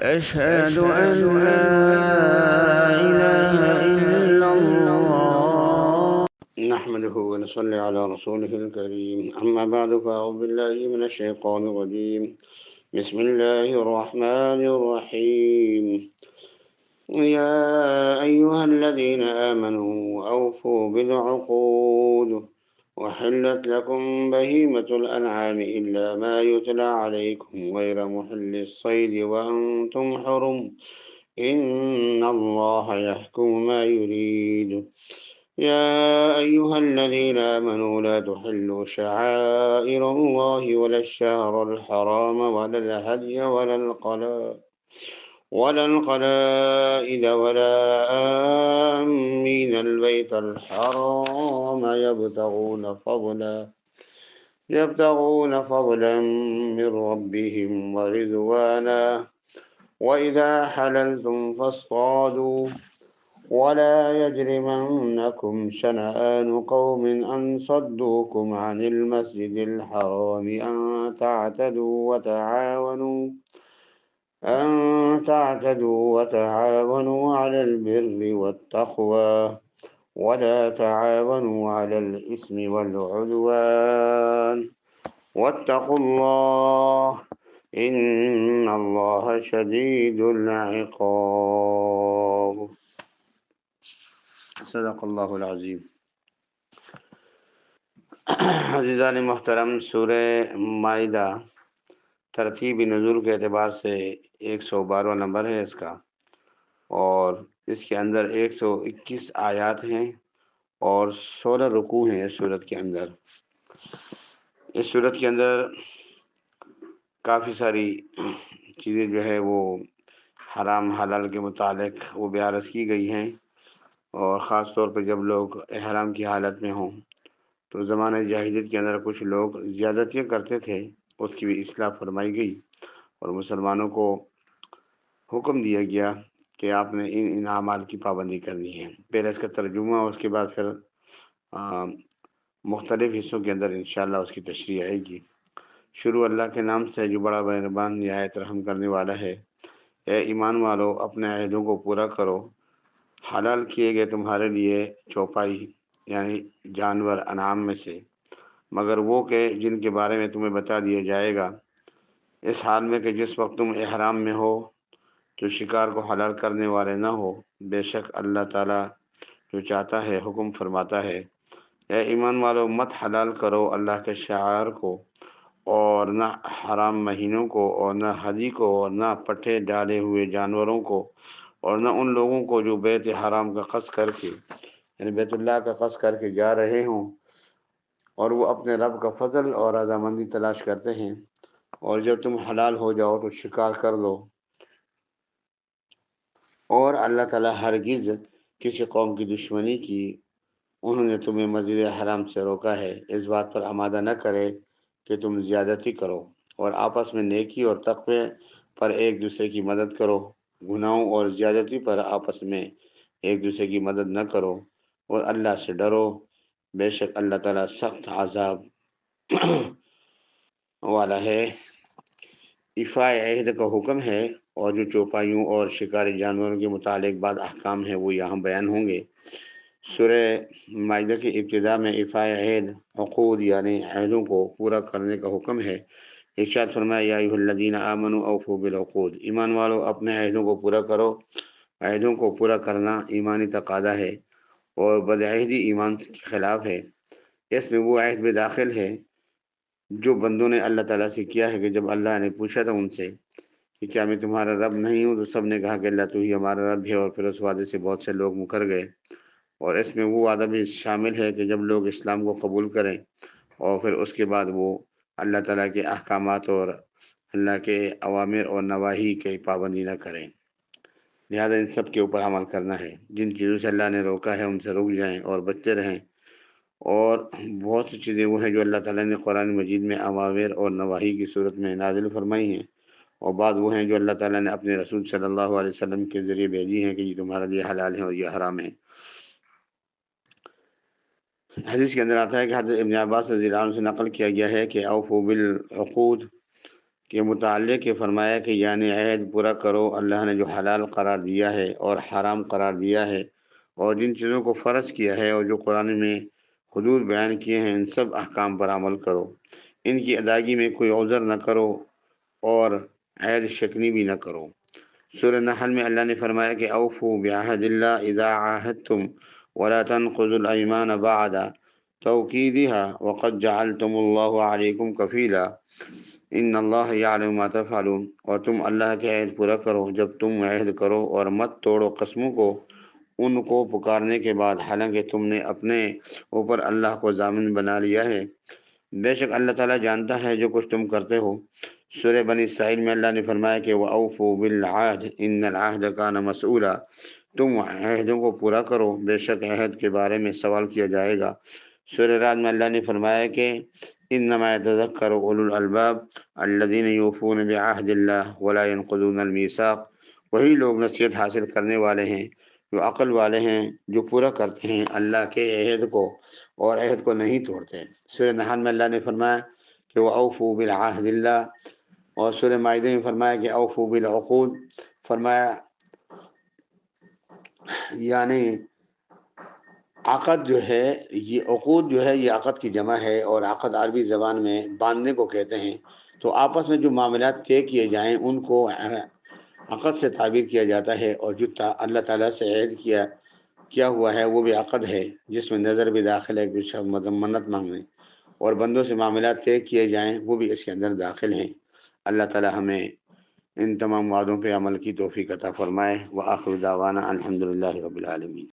أشهد أن لا إله إلا الله نحمده ونصلي على رسوله الكريم. أما بعد فأعوذ بالله من الشيطان الرجيم. بسم الله الرحمن الرحيم. يا أيها الذين آمنوا أوفوا بالعقود وحلت لكم بهيمة الأنعام إلا ما يتلى عليكم غير محل الصيد وأنتم حرم إن الله يحكم ما يريد. يا أيها الذين آمنوا لا تحلوا شعائر الله ولا الشهر الحرام ولا الهدي ولا القلائد ولا آمين البيت الحرام يبتغون فضلا من ربهم ورضوانا وإذا حللتم فاصطادوا ولا يجرمنكم شنآن قوم أن صدوكم عن المسجد الحرام أن تعتدوا على البر والتقوى ولا تعاونوا على الإثم والعدوان واتقوا الله إن الله شديد العقاب. صدق اللہ العظیم. عزیزان محترم، سورہ مائدہ ترتیب نزول کے اعتبار سے 112 نمبر ہے اس کا، اور اس کے اندر 121 آیات ہیں اور 16 رکوع ہیں اس صورت کے اندر. اس صورت کے اندر کافی ساری چیزیں جو ہے وہ حرام حلال کے متعلق وہ بیان کی گئی ہیں، اور خاص طور پہ جب لوگ احرام کی حالت میں ہوں تو زمانہ جاہلیت کے اندر کچھ لوگ زیادتیاں کرتے تھے، اس کی بھی اصلاح فرمائی گئی اور مسلمانوں کو حکم دیا گیا کہ آپ نے ان اعمال کی پابندی کرنی ہے. پہلے اس کا ترجمہ اور اس کے بعد پھر مختلف حصوں کے اندر انشاءاللہ اس کی تشریح آئے گی. شروع اللہ کے نام سے جو بڑا مہربان نہایت رحم کرنے والا ہے. اے ایمان والو، اپنے عہدوں کو پورا کرو. حلال کیے گئے تمہارے لیے چوپائی یعنی جانور انعام میں سے، مگر وہ کہ جن کے بارے میں تمہیں بتا دیا جائے گا، اس حال میں کہ جس وقت تم احرام میں ہو تو شکار کو حلال کرنے والے نہ ہو. بے شک اللہ تعالیٰ جو چاہتا ہے حکم فرماتا ہے. اے ایمان والو، مت حلال کرو اللہ کے شعائر کو، اور نہ حرام مہینوں کو، اور نہ ہدی کو، اور نہ پٹھے ڈالے ہوئے جانوروں کو، اور نہ ان لوگوں کو جو بیت حرام کا قصد کر کے یعنی بیت اللہ کا قصد کر کے جا رہے ہوں اور وہ اپنے رب کا فضل اور رضامندی تلاش کرتے ہیں. اور جب تم حلال ہو جاؤ تو شکار کر لو. اور اللہ تعالیٰ ہرگز کسی قوم کی دشمنی کی انہوں نے تمہیں مسجد حرام سے روکا ہے، اس بات پر آمادہ نہ کرے کہ تم زیادتی کرو، اور آپس میں نیکی اور تقوی پر ایک دوسرے کی مدد کرو. گناہوں اور زیادتی پر آپس میں ایک دوسرے کی مدد نہ کرو، اور اللہ سے ڈرو. بے شک اللہ تعالیٰ سخت عذاب والا ہے. ایفائے عہد کا حکم ہے، اور جو چوپائیوں اور شکاری جانوروں کے متعلق بعض احکام ہیں وہ یہاں بیان ہوں گے. سورہ مائدہ کی ابتدا میں ایفائے عہد عقود یعنی عہدوں کو پورا کرنے کا حکم ہے. ارشاد فرمایا یا ایھا الذین آمنوا اوفوا بالعقود، ایمان والو اپنے عہدوں کو پورا کرو. عہدوں کو پورا کرنا ایمانی تقاضا ہے، اور بدعہدی ایمان کے خلاف ہے. اس میں وہ عہد بھی داخل ہے جو بندوں نے اللہ تعالیٰ سے کیا ہے کہ جب اللہ نے پوچھا تھا ان سے کہ کیا میں تمہارا رب نہیں ہوں، تو سب نے کہا کہ اللہ تو ہی ہمارا رب ہے، اور پھر اس وعدے سے بہت سے لوگ مکر گئے. اور اس میں وہ وعدہ بھی شامل ہے کہ جب لوگ اسلام کو قبول کریں اور پھر اس کے بعد وہ اللہ تعالیٰ کے احکامات اور اللہ کے اوامر اور نواہی کی پابندی نہ کریں. لہذا ان سب کے اوپر عمل کرنا ہے. جن چیزوں سے اللہ نے روکا ہے ان سے رک جائیں اور بچتے رہیں. اور بہت سی چیزیں وہ ہیں جو اللہ تعالیٰ نے قرآن مجید میں اوامر اور نواہی کی صورت میں نازل فرمائی ہیں، اور بعض وہ ہیں جو اللہ تعالیٰ نے اپنے رسول صلی اللہ علیہ وسلم کے ذریعے بھیجی ہیں کہ یہ تمہارا لیے حلال ہے اور یہ حرام ہے. حدیث کے اندر آتا ہے کہ حضرت ابن عباس رضی اللہ عنہ سے نقل کیا گیا ہے کہ اوفوا بالعقود کے متعلق یہ فرمایا کہ یعنی عہد پورا کرو، اللہ نے جو حلال قرار دیا ہے اور حرام قرار دیا ہے اور جن چیزوں کو فرض کیا ہے اور جو قرآن میں حدود بیان کیے ہیں، ان سب احکام پر عمل کرو، ان کی ادائیگی میں کوئی عذر نہ کرو اور عہد شکنی بھی نہ کرو۔ سورہ نحل میں اللہ نے فرمایا کہ اوفوا بعہد اللہ اذا عاہدتم ولا تنقضوا الایمان بعد توکیدها وقد جعلتم اللہ علیکم کفیلا ان اللہ یعلم ما تفعلون، اور تم اللہ کے عہد پورا کرو جب تم عہد کرو، اور مت توڑو قسموں کو ان کو پکارنے کے بعد، حالانکہ تم نے اپنے اوپر اللہ کو ضامن بنا لیا ہے۔ بے شک اللہ تعالیٰ جانتا ہے جو کچھ تم کرتے ہو۔ سورہ بنی اسرائیل میں اللہ نے فرمایا کہ وَأَوْفُوا بِالْعَهْدِ إِنَّ الْعَهْدَ كَانَ مَسْئُولًا، تم عہدوں کو پورا کرو، بے شک عہد کے بارے میں سوال کیا جائے گا۔ سورہ رعد میں اللہ نے فرمایا کہ إِنَّمَا يَتَذَكَّرُ أُولُو الْأَلْبَابِ الَّذِينَ يُوفُونَ بِعَهْدِ اللَّهِ وَلَا يَنقُضُونَ الْمِيثَاقَ، وہی لوگ نصیحت حاصل کرنے والے ہیں جو عقل والے ہیں، جو پورا کرتے ہیں اللہ کے عہد کو اور عہد کو نہیں توڑتے۔ سورہ نحل میں اللہ نے فرمایا کہ وَأَوْفُوا بِالْعَهْدِ اللَّهِ، اور سورہ مائدہ میں فرمایا کہ اوفوا بالعقود، فرمایا یعنی عقد جو ہے، یہ عقود جو ہے یہ عقد کی جمع ہے، اور عقد عربی زبان میں باندھنے کو کہتے ہیں۔ تو آپس میں جو معاملات طے کیے جائیں ان کو عقد سے تعبیر کیا جاتا ہے، اور جو اللہ تعالیٰ سے عہد کیا ہوا ہے وہ بھی عقد ہے، جس میں نظر بھی داخل ہے، کچھ منت مانگنے اور بندوں سے معاملات طے کیے جائیں وہ بھی اس کے اندر داخل ہیں۔ اللہ تعالیٰ ہمیں ان تمام وعدوں پہ عمل کی توفیق عطا فرمائے۔ وآخر دعوانا الحمدللہ رب العالمین۔